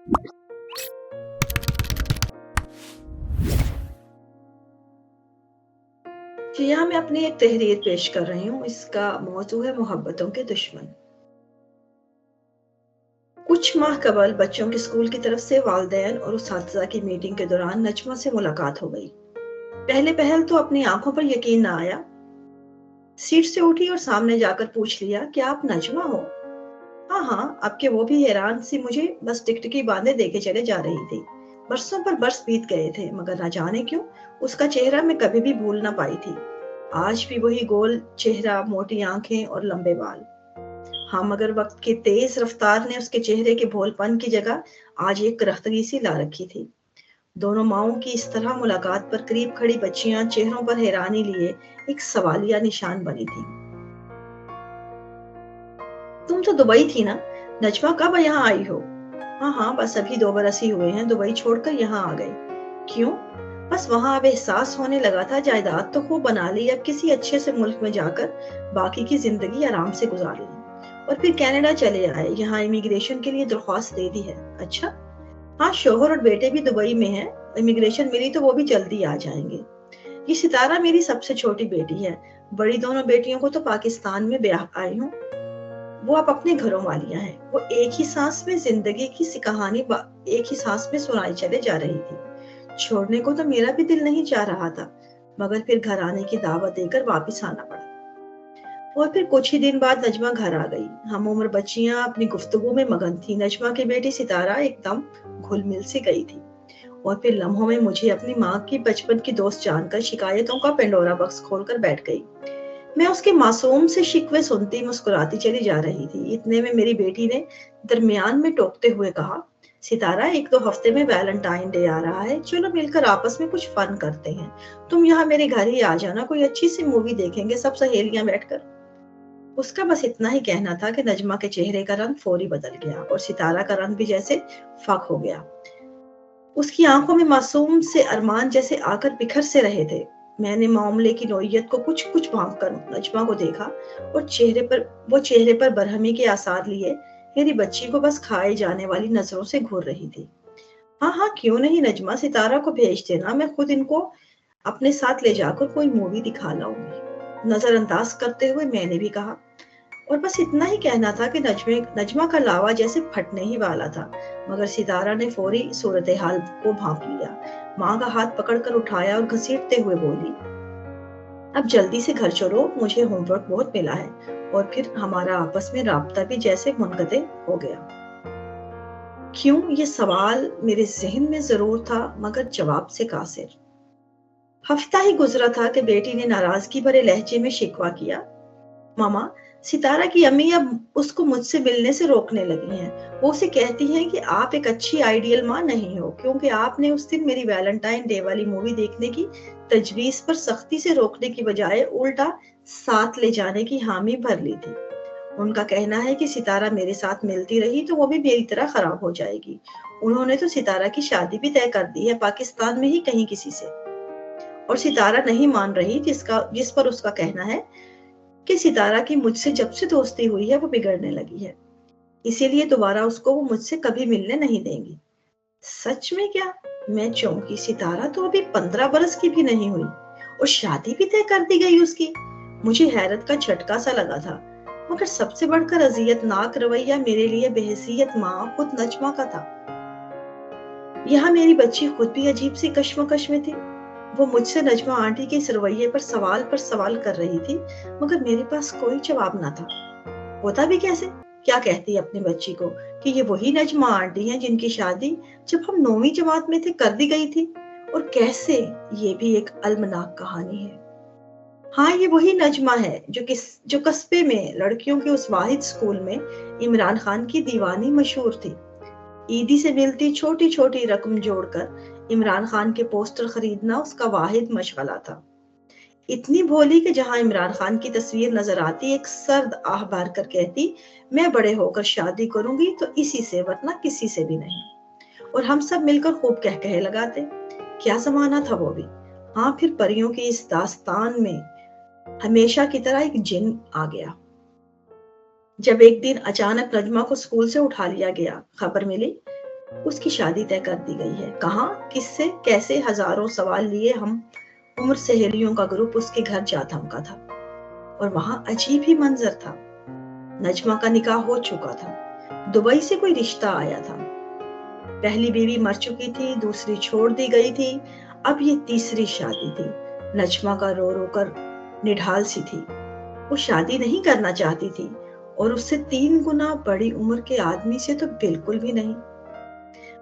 जी, यहाँ मैं अपनी एक तहरीर पेश कर रही हूँ। इसका मौजू है मोहब्बतों के दुश्मन। कुछ माह कबल बच्चों के स्कूल की तरफ से वालिदैन और उस्ताज़ा की मीटिंग के दौरान नजमा से मुलाकात हो गई। पहले पहल तो अपनी आंखों पर यकीन ना आया। सीट से उठी और सामने जाकर पूछ लिया, क्या आप नजमा हो? हाँ हाँ, अब के वो भी हैरान सी मुझे बस टिकटिकी बांधे देखे चले जा रही थी। बरसों पर बरस बीत गए थे, मगर ना जाने क्यों उसका चेहरा मैं कभी भी भूल ना पाई थी। आज भी वही गोल चेहरा, मोटी आंखें और लंबे बाल। हाँ, मगर वक्त की तेज रफ्तार ने उसके चेहरे के भोलपन की जगह आज एक करख्तगी सी ला रखी थी। दोनों माओं की इस तरह मुलाकात पर करीब खड़ी बच्चियां चेहरों पर हैरानी लिए एक सवालिया निशान बनी थी। तुम तो दुबई थी ना? नजमा कब यहाँ आई हो? हाँ हाँ, बस अभी 2 बरस ही हुए हैं, दुबई छोड़कर यहाँ आ गए। क्यों? बस वहां अब एहसास होने लगा था जायदाद तो खूब बना ली, अब किसी अच्छे से मुल्क में जाकर बाकी की जिंदगी आराम से गुजार ली। और फिर कनाडा चले आए, यहाँ इमिग्रेशन के लिए दरख्वास्त दे दी है। अच्छा। हाँ, शोहर और बेटे भी दुबई में हैं। इमिग्रेशन मिली तो वो भी जल्दी आ जाएंगे। ये सितारा मेरी सबसे छोटी बेटी है। बड़ी दोनों बेटियों को तो पाकिस्तान में ब्याह आई हूँ। वो अब अपने घरों वालियां हैं। वो एक ही सांस में जिंदगी की सी कहानी एक ही सांस में सुनाई चले जा रही थी। छोड़ने को तो मेरा भी दिल नहीं चाह रहा था, मगर फिर घर आने की दावत देकर वापस आना पड़ा। और फिर कुछ ही दिन बाद नजमा घर आ गई। हम उम्र बच्चियां अपनी गुफ्तगू में मगन थी। नजमा की बेटी सितारा एकदम घुल मिल सी गई थी और फिर लम्हों में मुझे अपनी माँ की बचपन की दोस्त जानकर शिकायतों का पेंडोरा बक्स खोलकर बैठ गई। मैं उसके मासूम से शिकवे सुनती मुस्कुराती चली जा रही थी। इतने में मेरी बेटी ने दरमियान में टोकते हुए कहा, सितारा, 1-2 हफ्ते में वैलेंटाइन डे आ रहा है, चलो मिलकर आपस में कुछ फन करते हैं। तुम यहाँ मेरे घर ही आ जाना, कोई अच्छी सी मूवी देखेंगे सब सहेलियां बैठकर। उसका बस इतना ही कहना था कि नजमा के चेहरे का रंग फौरी बदल गया और सितारा का रंग भी जैसे फक हो गया। उसकी आंखों में मासूम से अरमान जैसे आकर बिखर से रहे थे। मैंने मामले की नौयत को कुछ कुछ भांप कर नजमा को देखा और चेहरे पर बरहमी के आसार लिए मेरी बच्ची को बस खाए जाने वाली नजरों से घूर रही थी। हाँ हाँ, क्यों नहीं नजमा, सितारा को भेज देना, मैं खुद इनको अपने साथ ले जाकर कोई मूवी दिखा लाऊंगी। नजरअंदाज करते हुए मैंने भी कहा। और बस इतना ही कहना था कि नजमा का लावा जैसे फटने ही वाला था, मगर सितारा ने फौरी सूरत हाल को भांप लिया। माँ का हाथ पकड़कर उठाया और घसीटते हुए बोली, अब जल्दी से घर चलो, मुझे होमवर्क बहुत मिला है। और फिर हमारा आपस में राब्ता भी जैसे मुनक़ते हो गया। क्यों, ये सवाल मेरे जहन में जरूर था, मगर जवाब से कासिर। हफ्ता ही गुजरा था कि बेटी ने नाराजगी भरे लहजे में शिकवा किया, मामा, सितारा की अम्मी अब उसको मुझसे मिलने से रोकने लगी हैं। वो उसे कहती हैं कि आप एक अच्छी आइडियल माँ नहीं हो, क्योंकि आपने उस दिन मेरी वैलेंटाइन डे वाली मूवी देखने की तजवीज पर सख्ती से रोकने की बजाय उल्टा साथ ले जाने की हामी भर ली थी। उनका कहना है कि सितारा मेरे साथ मिलती रही तो वो भी मेरी तरह खराब हो जाएगी। उन्होंने तो सितारा की शादी भी तय कर दी है, पाकिस्तान में ही कहीं किसी से। और सितारा नहीं मान रही, जिस पर उसका कहना है कि सितारा की मुझसे जब से दोस्ती हुई है वो बिगड़ने लगी है, इसीलिए दोबारा उसको वो मुझसे कभी मिलने नहीं देंगी। सच में क्या? मैं चौंकी। सितारा तो अभी 15 बरस की भी नहीं हुई और शादी भी तय कर दी गई उसकी। मुझे हैरत का झटका सा लगा था, मगर सबसे बढ़कर अजियतनाक रवैया मेरे लिए बेहसियत माँ खुद नजमा का था। यहाँ मेरी बच्ची खुद भी अजीब सी कश्मकश में थी। वो मुझसे नजमा आंटी के इस रवैये पर सवाल कर रही थी, मगर मेरे पास कोई जवाब ना था। होता भी कैसे? क्या कहती अपनी बच्ची को कि ये वही नजमा आंटी हैं जिनकी शादी जब हम 9वीं जमात में थे कर दी गई थी? और कैसे? ये भी एक अलमनाक कहानी है। हाँ, ये वही नजमा है जो कस्बे में लड़कियों के उस वाहिद स्कूल में इमरान खान की दीवानी मशहूर थी। ईदी से मिलती छोटी छोटी रकम जोड़कर इमरान खान के पोस्टर खरीदना उसका वाहिद मशगला था। इतनी भोली कि जहां इमरान खान की तस्वीर नजर आती एक सर्द आह भर कर कहती, मैं बड़े होकर शादी करूंगी तो इसी से, वरना किसी से भी नहीं। और हम सब मिलकर खूब कह कहे लगाते। क्या जमाना था वो भी। हाँ, फिर परियों की इस दास्तान में हमेशा की तरह एक जिन आ गया। जब एक दिन अचानक नजमा को स्कूल से उठा लिया गया, खबर मिली اس کی شادی طے کر دی گئی ہے۔ کہاں، کس سے، کیسے، ہزاروں سوال لیے ہم عمر سہیلیوں کا گروپ اس کے گھر جا تھمکا تھا، اور وہاں عجیب ہی منظر تھا۔ نجمہ کا نکاح ہو چکا تھا، دبئی سے کوئی رشتہ آیا تھا، پہلی بیوی مر چکی تھی، دوسری چھوڑ دی گئی تھی، اب یہ تیسری شادی تھی۔ نجمہ کا رو رو کر نڈھال سی تھی، وہ شادی نہیں کرنا چاہتی تھی، اور اس سے 3 گنا بڑی عمر کے آدمی سے تو بالکل بھی نہیں۔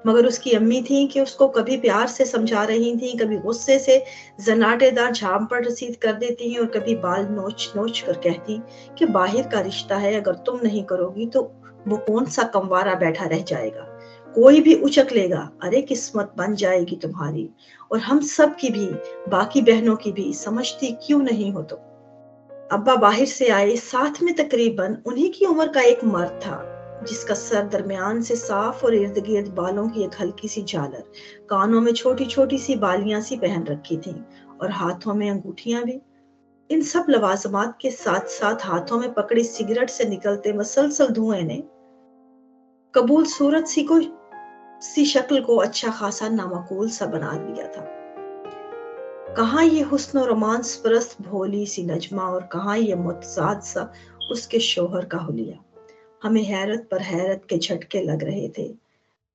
مگر اس کی امی تھیں کہ اس کو کبھی پیار سے سمجھا رہی تھیں، کبھی غصے سے زناٹے دار جھام پر رسید کر دیتی ہیں، اور کبھی بال نوچ نوچ کر کہتی کہ باہر کا رشتہ ہے، اگر تم نہیں کرو گی تو وہ کون سا کموارا بیٹھا رہ جائے گا، کوئی بھی اچک لے گا، ارے قسمت بن جائے گی تمہاری اور ہم سب کی بھی، باقی بہنوں کی بھی، سمجھتی کیوں نہیں ہو تو۔ ابا باہر سے آئے، ساتھ میں تقریباً انہی کی عمر کا ایک مرد تھا، جس کا سر درمیان سے صاف اور ارد گرد بالوں کی ایک ہلکی سی جھالر، کانوں میں چھوٹی چھوٹی سی بالیاں سی پہن رکھی تھیں، اور ہاتھوں میں انگوٹھیاں بھی۔ ان سب لوازمات کے ساتھ ساتھ ہاتھوں میں پکڑی سگریٹ سے نکلتے مسلسل دھوئیں نے قبول صورت سی شکل کو اچھا خاصا نامعقول سا بنا دیا تھا۔ کہاں یہ حسن و رومانس پرست بھولی سی نجمہ، اور کہاں یہ متضاد سا اس کے شوہر کا حلیہ۔ ہمیں حیرت پر حیرت کے جھٹکے لگ رہے تھے۔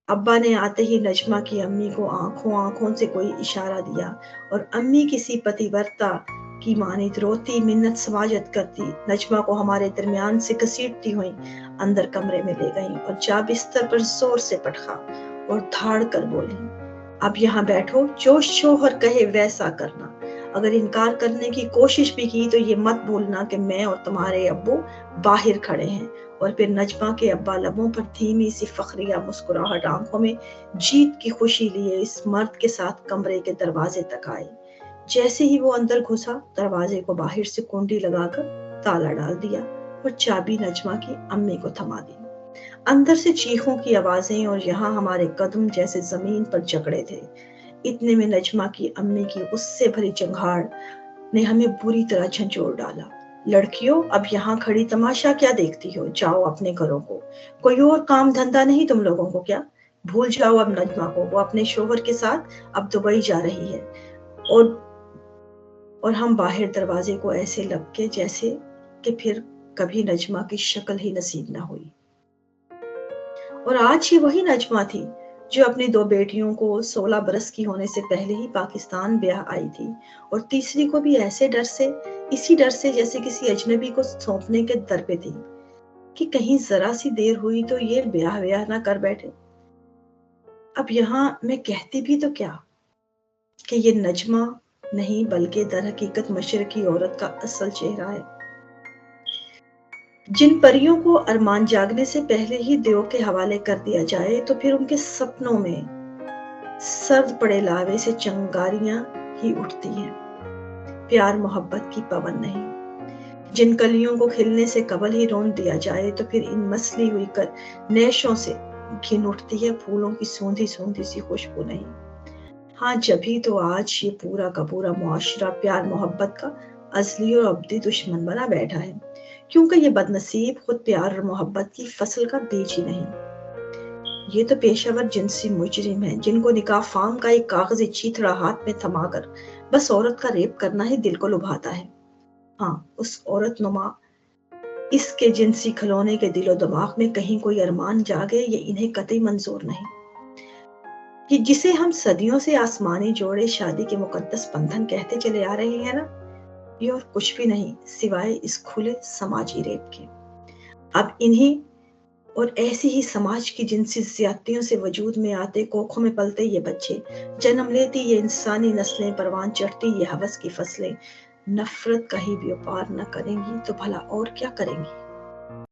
ابا نے آتے ہی نجمہ کی امی کو آنکھوں سے کوئی اشارہ دیا، اور امی کسی پتی ورتا کی مانند روتی منت سماجت کرتی نجمہ کو ہمارے درمیان سے گھسیٹتی ہوئی اندر کمرے میں لے گئیں، اور جا بستر پر زور سے پٹخا اور دھاڑ کر بولی، اب یہاں بیٹھو، جو شوہر کہے ویسا کرنا، اگر انکار کرنے کی کوشش بھی کی تو یہ مت بھولنا کہ میں اور تمہارے ابو باہر کھڑے ہیں۔ اور پھر نجمہ کے ابا لبوں پر دھیمی سی فخریہ مسکراہٹ، آنکھوں میں جیت کی خوشی لیے اس مرد کے ساتھ کمرے کے دروازے تک آئے۔ جیسے ہی وہ اندر گھسا، دروازے کو باہر سے کنڈی لگا کر تالا ڈال دیا اور چابی نجمہ کی امی کو تھما دی۔ اندر سے چیخوں کی آوازیں، اور یہاں ہمارے قدم جیسے زمین پر جکڑے تھے۔ اتنے میں نجمہ کی امی کی غصے بھری چنگھاڑ نے ہمیں بری طرح جھنجھوڑ ڈالا۔ لڑکیوں، اب یہاں کھڑی تماشا کیا دیکھتی ہو؟ جاؤ اپنے گھروں کو، کوئی اور کام دھندا نہیں تم لوگوں کو کیا؟ بھول جاؤ اب نجمہ کو، وہ اپنے شوہر کے ساتھ اب دبئی جا رہی ہے۔ اور ہم باہر دروازے کو ایسے لپکے جیسے کہ پھر کبھی نجمہ کی شکل ہی نصیب نہ ہوئی۔ اور آج ہی وہی نجمہ تھی جو اپنی 2 بیٹیوں کو 16 برس کی ہونے سے پہلے ہی پاکستان بیاہ آئی تھی، اور تیسری کو بھی اسی ڈر سے جیسے کسی اجنبی کو سونپنے کے در پہ تھی کہ کہیں ذرا سی دیر ہوئی تو یہ بیاہ نہ کر بیٹھے۔ اب یہاں میں کہتی بھی تو کیا کہ یہ نجمہ نہیں بلکہ در حقیقت مشرقی عورت کا اصل چہرہ ہے، جن پریوں کو ارمان جاگنے سے پہلے ہی دیو کے حوالے کر دیا جائے تو پھر ان کے سپنوں میں سرد پڑے لاوے سے چنگاریاں ہی اٹھتی ہیں، پیار محبت کی پون نہیں۔ جن کلیوں کو کھلنے سے قبل ہی رون دیا جائے تو پھر ان مسلی ہوئی نیشوں سے گھن اٹھتی ہے پھولوں کی سوندھی سوندھی سی خوشبو نہیں۔ ہاں، جبھی تو آج یہ پورا کا پورا معاشرہ پیار محبت کا ازلی اور ابدی دشمن بنا بیٹھا ہے، کیونکہ یہ بدنصیب خود پیار اور محبت کی فصل کا بیج ہی نہیں۔ یہ تو پیشہ ور جنسی مجرم ہیں، جن کو نکاح فام کا ایک کاغذی چیتڑا ہاتھ میں تھما کر بس عورت کا ریپ کرنا ہی دل کو لبھاتا ہے۔ ہاں، اس عورت نما اس کے جنسی کھلونے کے دل و دماغ میں کہیں کوئی ارمان جاگے، یہ انہیں قطعی منظور نہیں۔ یہ جسے ہم صدیوں سے آسمانی جوڑے شادی کے مقدس بندھن کہتے چلے آ رہے ہیں نا، یہ اور کچھ بھی نہیں سوائے اس کھلے سماجی ریپ کے۔ اب انہیں اور ایسی ہی سماج کی جنسی زیادتیوں سے وجود میں آتے، کوکھوں میں پلتے یہ بچے، جنم لیتی یہ انسانی نسلیں، پروان چڑھتی یہ ہوس کی فصلیں، نفرت کا ہی ویوپار نہ کریں گی تو بھلا اور کیا کریں گی؟